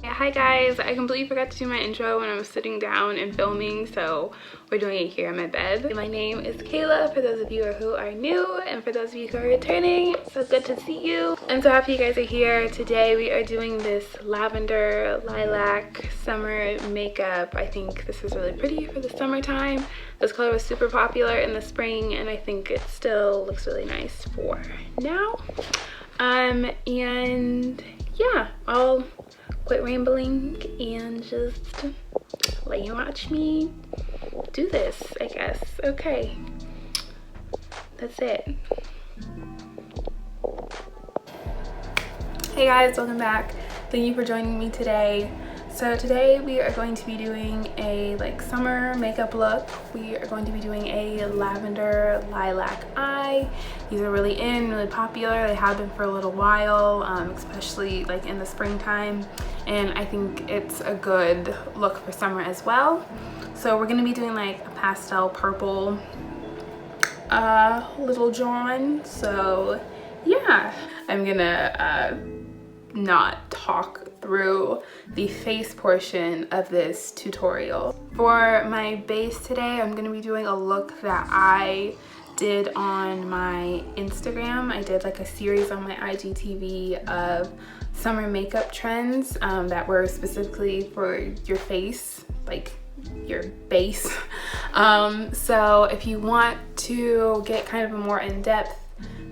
Hi guys, I completely forgot to do my intro when I was sitting down and filming, so we're doing it here in my bed. My name is Kayla, for those of you who are new, and for those of you who are returning, so good to see you. I'm so happy you guys are here. Today we are doing this lavender lilac summer makeup. I think this is really pretty for the summertime. This color was super popular in the spring, and I think it still looks really nice for now. And yeah, I'll quit rambling and just let you watch me do this, I guess. Okay, that's it. Hey guys, welcome back. Thank you for joining me today. So today we are going to be doing a summer makeup look. We are going to be doing a lavender lilac eye. These are really really popular. They have been for a little while, especially in the springtime. And I think it's a good look for summer as well. So we're gonna be doing a pastel purple little John. So yeah, I'm gonna not talk through the face portion of this tutorial. For my base today, I'm gonna be doing a look that I did on my Instagram. I did a series on my IGTV of summer makeup trends that were specifically for your face, your base. So if you want to get kind of a more in-depth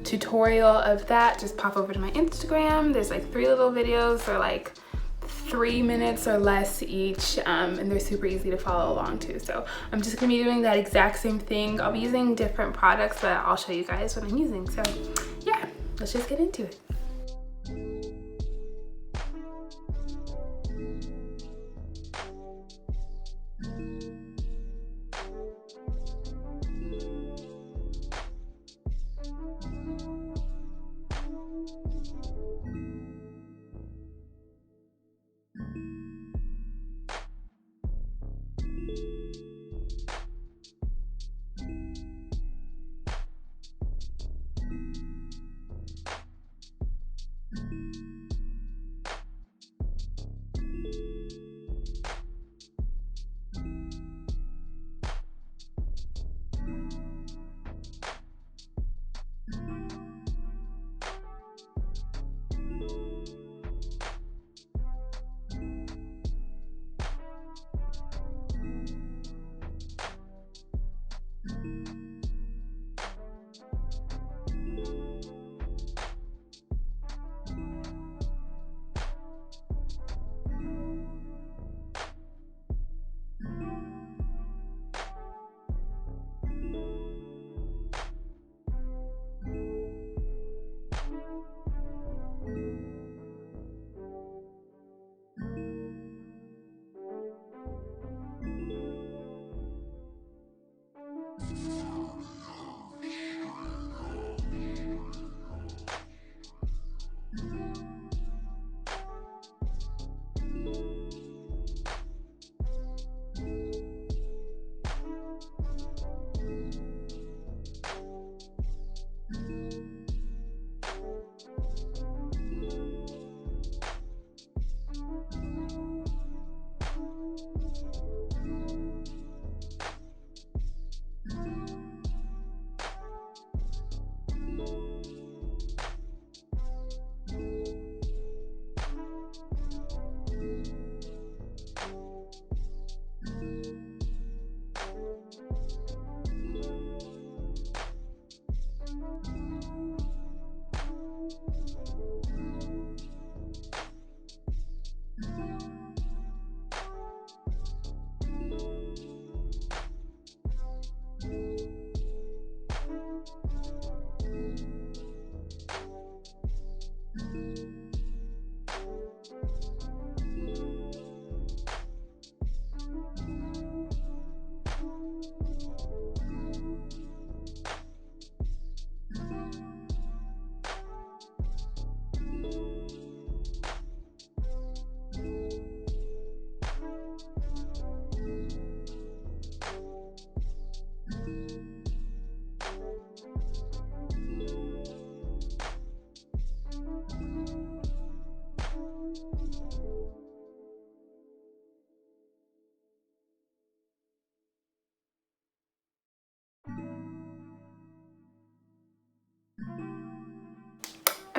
tutorial of that, just pop over to my Instagram. There's 3 little videos. They're 3 minutes or less each, and they're super easy to follow along too. So I'm just gonna be doing that exact same thing. I'll be using different products, but I'll show you guys what I'm using. So yeah, let's just get into it.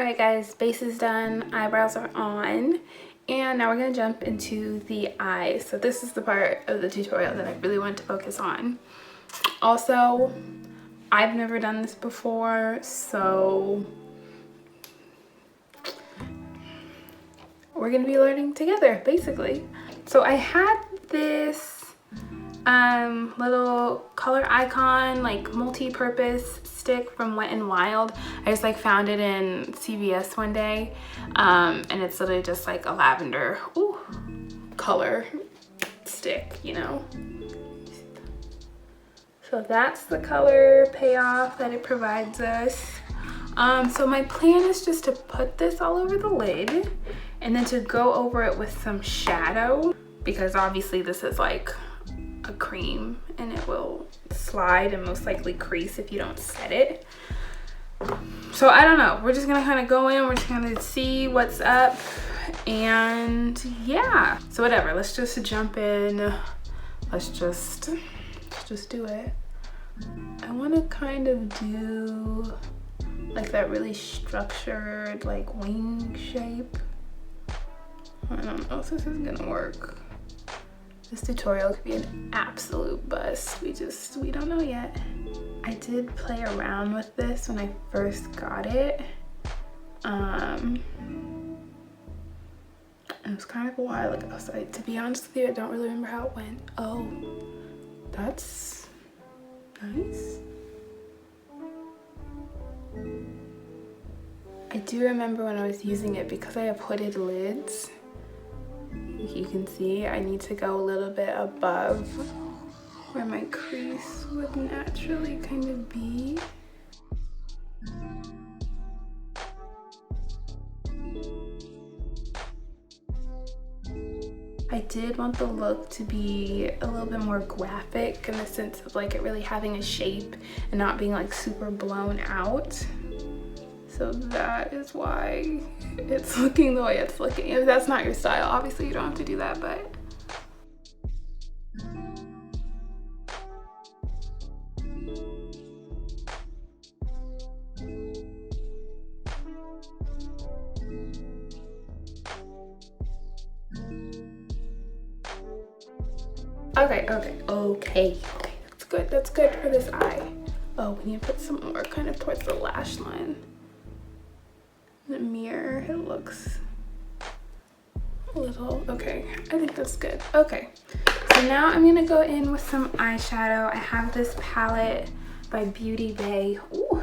Alright guys, base is done, eyebrows are on, and now we're going to jump into the eyes. So this is the part of the tutorial that I really want to focus on. Also, I've never done this before, so we're going to be learning together, basically. So I had this little color icon, like multi-purpose stick from Wet n Wild. I just like found it in CVS one day, and it's literally just like a lavender color stick, you know. So that's the color payoff that it provides us. So my plan is just to put this all over the lid and then to go over it with some shadow, because obviously this is like a cream and it will slide and most likely crease if you don't set it. So I don't know, we're just gonna kind of go in, we're just gonna see what's up, and yeah, so whatever, let's just jump in. Let's just do it. I want to kind of do like that really structured like wing shape. I don't know if this is gonna work. This tutorial could be an absolute bust. We don't know yet. I did play around with this when I first got it. It was kind of a while ago, so to be honest with you, I don't really remember how it went. Oh, that's nice. I do remember when I was using it, because I have hooded lids, you can see I need to go a little bit above where my crease would naturally kind of be. I did want the look to be a little bit more graphic in the sense of like it really having a shape and not being like super blown out. So that is why it's looking the way it's looking. If that's not your style, obviously you don't have to do that, but okay, that's good for this eye. Oh, we need to put some more kind of towards the lash line. The mirror, it looks a little, okay, I think that's good. Okay, so now I'm gonna go in with some eyeshadow. I have this palette by Beauty Bay.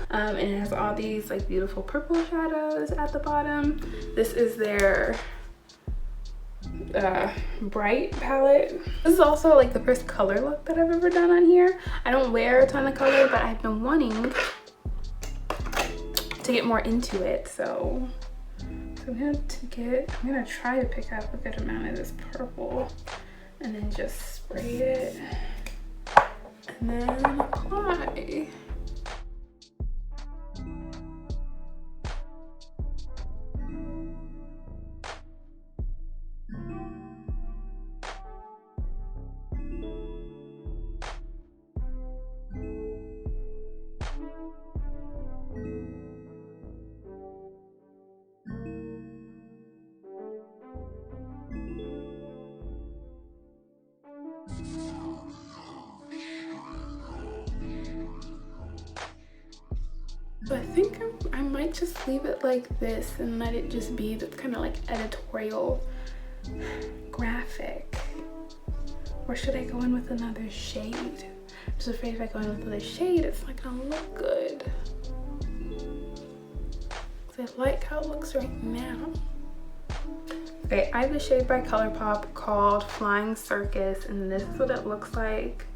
And it has all these like beautiful purple shadows at the bottom. This is their bright palette. This is also like the first color look that I've ever done on here. I don't wear a ton of color, but I've been wanting to get more into it, so I'm gonna try to pick up a good amount of this purple and then just spray it and then apply. So I think I might just leave it like this and let it just be this kind of like editorial graphic. Or should I go in with another shade? I'm just afraid if I go in with another shade, it's not gonna look good. Because I like how it looks right now. Okay, I have a shade by ColourPop called Flying Circus, and this is what it looks like.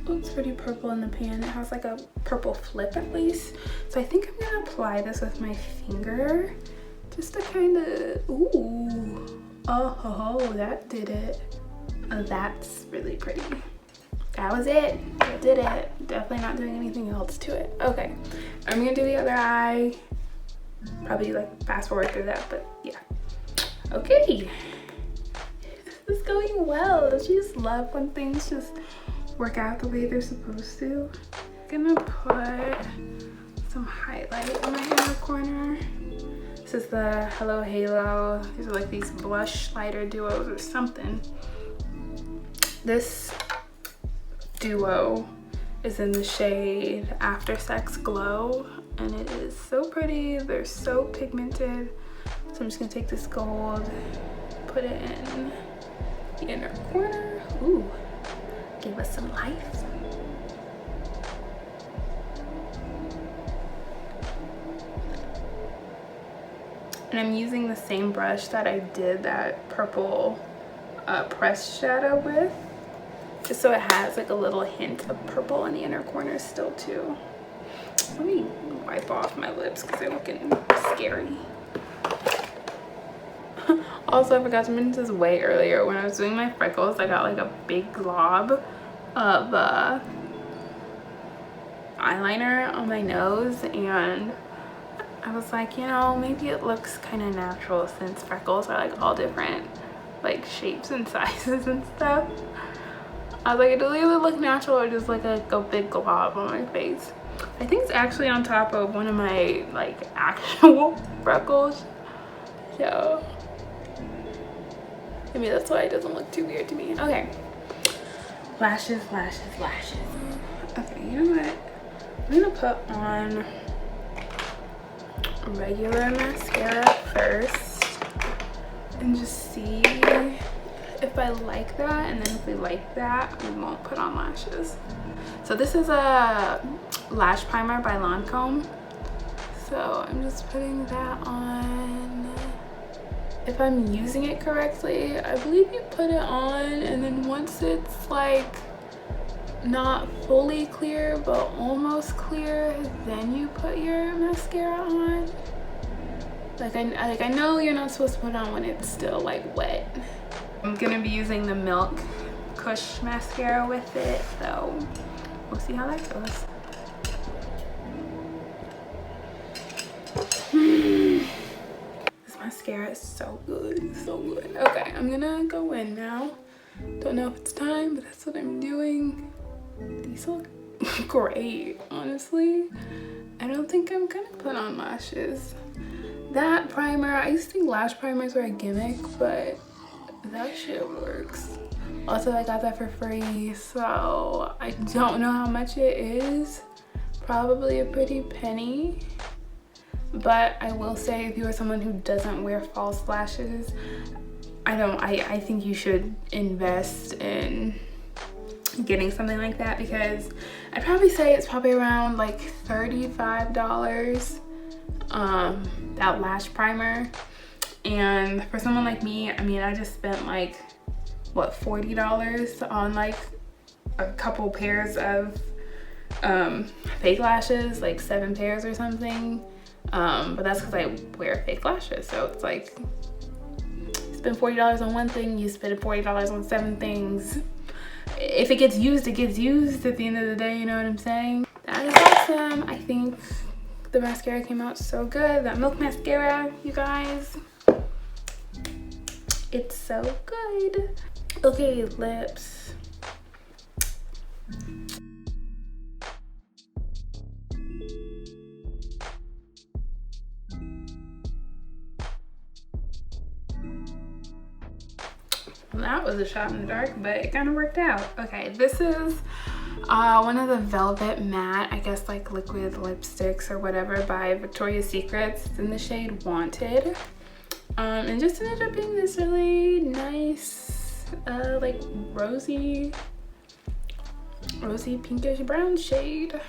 Looks pretty purple in the pan. It has like a purple flip at least. So I think I'm gonna apply this with my finger just to kind of, oh, that did it. Oh, that's really pretty. That was it. That did it. Definitely not doing anything else to it. Okay, I'm gonna do the other eye. Probably like fast forward through that, but yeah. Okay, this is going well. Don't you just love when things just work out the way they're supposed to? I'm gonna put some highlight on my hair real corner. This is the Hello Halo. These are like these blush lighter duos or something. This duo is in the shade After Sex Glow, and it is so pretty. They're so pigmented. So I'm just gonna take this gold, put it in the inner corner. Ooh, give us some life. And I'm using the same brush that I did that purple pressed shadow with, just so it has like a little hint of purple in the inner corner still too. Let me wipe off my lips because they're looking scary. Also, I forgot to mention this way earlier. When I was doing my freckles, I got like a big glob of eyeliner on my nose, and I was like, you know, maybe it looks kind of natural since freckles are like all different like shapes and sizes and stuff. I was like, it'll either look natural or just like a big glob on my face. I think it's actually on top of one of my like actual freckles, so maybe that's why it doesn't look too weird to me. Okay, lashes, lashes, lashes. Okay, you know what? I'm gonna put on regular mascara first and just see if I like that, and then if we like that, we won't put on lashes. So this is a lash primer by Lancome, so I'm just putting that on. If I'm using it correctly, I believe you put it on, and then once it's like not fully clear but almost clear, then you put your mascara on. Like I know you're not supposed to put it on when it's still like wet. I'm gonna be using the Milk Kush mascara with it, so we'll see how that goes. This mascara is so good, so good. Okay, I'm gonna go in now. Don't know if it's time, but that's what I'm doing. These look great, honestly. I don't think I'm gonna put on lashes. That primer, I used to think lash primers were a gimmick, but that shit works. Also, I got that for free, so I don't know how much it is. Probably a pretty penny. But I will say, if you are someone who doesn't wear false lashes, I think you should invest in getting something like that, because I'd probably say it's probably around like $35, that lash primer. And for someone like me, I mean, I just spent like what, $40 on like a couple pairs of fake lashes, like 7 pairs or something. But that's because I wear fake lashes, so it's like spend $40 on one thing, you spend $40 on 7 things. If it gets used, it gets used at the end of the day, you know what I'm saying? That is awesome. I think the mascara came out so good. That Milk mascara, you guys, it's so good. Okay, lips. Well, that was a shot in the dark, but it kind of worked out. Okay, this is one of the Velvet Matte, I guess like liquid lipsticks or whatever, by Victoria's Secrets. It's in the shade Wanted. And just ended up being this really nice, like rosy pinkish brown shade.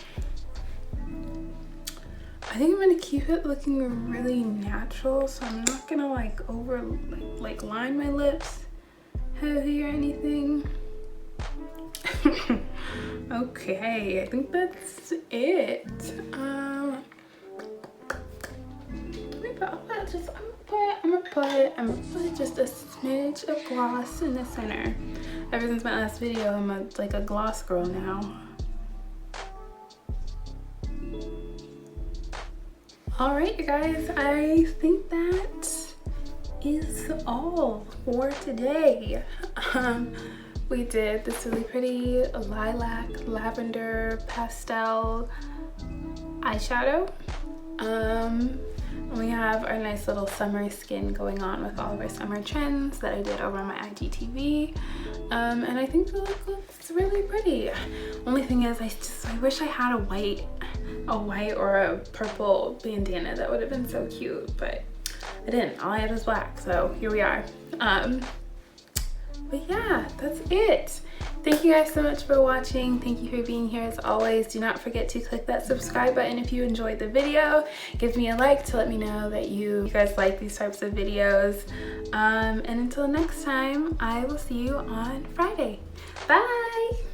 I think I'm gonna keep it looking really natural, so I'm not gonna like like line my lips heavy or anything. Okay, I think that's it. I'm gonna put just a smidge of gloss in the center. Ever since my last video, I'm like a gloss girl now. All right, you guys, I think that is all for today. We did this really pretty lilac lavender pastel eyeshadow, We have our nice little summer skin going on with all of our summer trends that I did over on my IGTV. And I think the look looks really pretty. Only thing is, I wish I had a white or a purple bandana. That would have been so cute, but I didn't. All I had was black, so here we are. But yeah, that's it. Thank you guys so much for watching. Thank you for being here as always. Do not forget to click that subscribe button if you enjoyed the video. Give me a like to let me know that you guys like these types of videos. And until next time, I will see you on Friday. Bye!